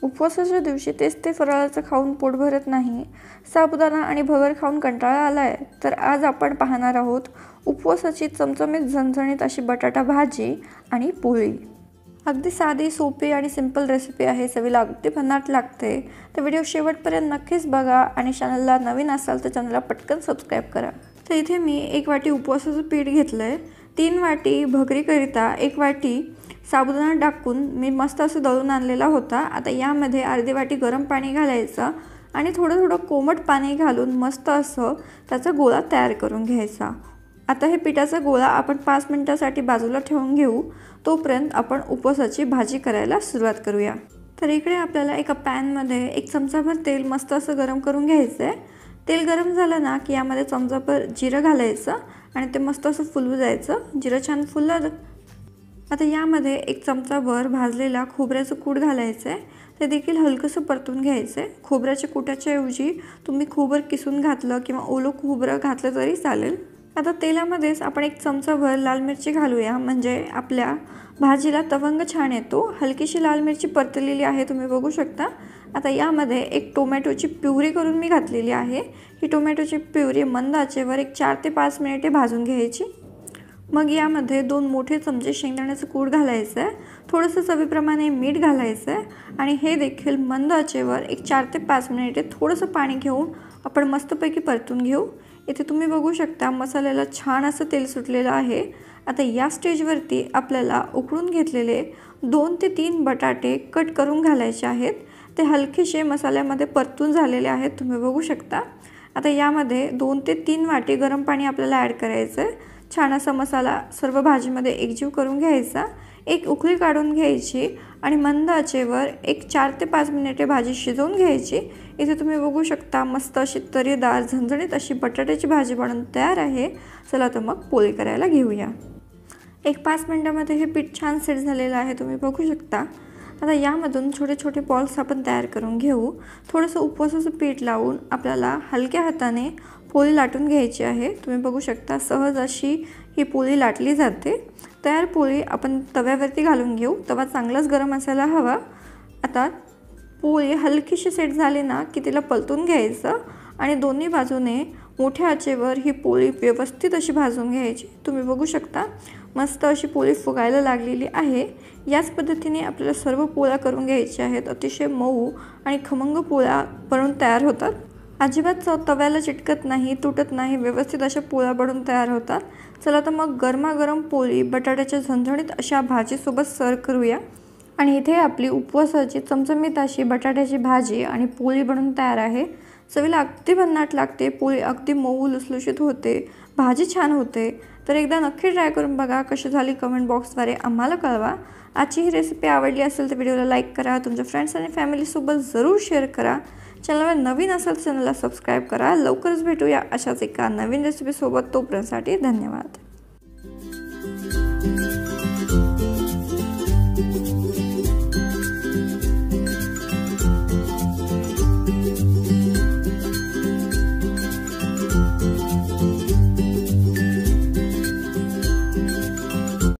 उपवासाच्या दिवशी तेच ते फराळाचं खाऊन पोट भरत नाही, साबुदाणा आणि भगर खाऊन कंटाळा आलाय, तर आज आपण पाहणार आहोत उपवासाची चमचमीत झणझणीत अशी बटाटा भाजी आणि पोळी। अगदी साधी, सोपी आणि सिंपल रेसिपी आहे। चवीला अगदी भन्नाट लागते। तर व्हिडिओ शेवटपर्यंत नक्कीच बघा आणि चॅनलला नवीन असाल तर चॅनलला पटकन सबस्क्राइब करा। तर इथे मी 1 वाटी उपवासाचं पीठ घेतलंय। 3 वाटी भगरीकरिता 1 वाटी साबुदाणा टाकून मी मस्त असं दळून आणलेला होता। आता यामध्ये अर्धी वाटी गरम पाणी घालायचं आणि थोडं कोमट पाणी घालून मस्त असं त्याचा गोळा तयार करून घ्यायचा। आता हे पिठाचा गोळा आपण 5 मिनिटांसाठी बाजूला ठेवून घेऊ। तोपर्यंत आपण उपवासाची भाजी करायला सुरुवात करूया। तर इकडे आपल्याला एका पॅन मध्ये 1 चमचाभर तेल मस्त असं गरम करून घ्यायचं आहे। तेल गरम झालं ना की यामध्ये चमचाभर जिरं घालायचं आणि ते मस्त असं फुलू द्यायचं। जिरं छान फुललं आता यामध्ये 1 चमचाभर भाजलेला खोबऱ्याचं कूट घालायचं आहे। ते देखील हलकसं परतून घ्यायचं आहे। खोबऱ्याच्या कुटाच्या ऐवजी तुम्ही खोबरं किसून घातलं किंवा ओलं खोबरं घातलं तरी चालेल। आता तेलामध्येच आपण 1 चमचाभर लाल मिरची घालूया, म्हणजे आपल्या भाजीला तवंग छान येतो। हलकीशी लाल मिरची परतलेली आहे, तुम्ही बघू शकता। आता यामध्ये 1 टोमॅटोची प्युरी करून मी घातलेली आहे। ही टोमॅटोची प्युरी मंद आचेवर 4 ते 5 मिनिटे भाजून घ्यायची। मग यामध्ये 2 मोठे चमचे शेंगदाण्याचं कूट घालायचं आहे। थोडंसं चवीप्रमाणे मीठ घालायचं आहे आणि हे देखील मंद आचेवर 4 ते 5 मिनिटे थोडंसं पाणी घेऊन आपण मस्तपैकी परतून घेऊ। इथे तुम्ही बघू शकता मसाल्याला छान असं तेल सुटलेलं आहे। आता या स्टेजवरती आपल्याला उकळून घेतलेले 2 ते 3 बटाटे कट करून घालायचे आहेत। ते हलकेसे मसाल्यामध्ये परतून झालेले आहेत, तुम्ही बघू शकता। आता यामध्ये 2 ते 3 वाटी गरम पाणी आपल्याला ॲड करायचं आहे। छान असा मसाला सर्व भाजीमध्ये एकजीव करून घ्यायचा। 1 उकळी काढून घ्यायची आणि मंद आचेवर 4 ते 5 मिनिटे भाजी शिजवून घ्यायची। इथे तुम्ही बघू शकता मस्त अशी तरीदार झणझणीत अशी बटाट्याची भाजी बनून तयार आहे। चला तर मग पोळी करायला घेऊया। 5 मिनिटांमध्ये हे पीठ छान सेट झालेलं आहे, तुम्ही बघू शकता। आता यामधून छोटे छोटे बॉल्स आपण तयार करून घेऊ। थोडंसं उपवासाचं पीठ लावून आपल्याला हलक्या हाताने पोळी लाटून घ्यायची आहे। तुम्ही बघू शकता सहज अशी ही पोळी लाटली जाते। तयार पोळी आपण तव्यावरती घालून घेऊ। तवा चांगलाच गरम असायला हवा। आता पोळी हलकीशी सेट झाली ना की तिला पलटून घ्यायचं आणि दोन्ही बाजूने मोठ्या आचेवर ही पोळी व्यवस्थित अशी भाजून घ्यायची। तुम्ही बघू शकता मस्त अशी पोळी फुगायला लागलेली आहे। याच पद्धतीने आपल्याला सर्व पोळ्या करून घ्यायच्या आहेत। अतिशय मऊ आणि खमंग पोळ्या बनून तयार होतात। अजिबात तव्याला चिटकत नाही, तुटत नाही, व्यवस्थित अशा पोळ्या बनून तयार होतात। चला तर मग गरमागरम पोळी बटाट्याच्या झणझणीत अशा भाजीसोबत सर्व करूया। आणि इथे आपली उपवासाची चमचमीत अशी बटाट्याची भाजी आणि पोळी बनून तयार आहे। चवीला अगदी भन्नाट लागते, पोळी अगदी मऊ लुसलुशीत होते, भाजी छान होते। तर एकदा नक्की ट्राय करून बघा। कशी झाली कमेंट बॉक्सद्वारे आम्हाला कळवा। आजची ही रेसिपी आवडली असेल तर व्हिडिओला लाईक करा, तुमच्या फ्रेंड्स आणि फॅमिलीसोबत जरूर शेअर करा। चॅनलवर नवीन असेल तर चॅनलला सबस्क्राइब करा। लवकरच भेटूया अशाच एका नवीन रेसिपीसोबत। तोपर्यंतसाठी धन्यवाद।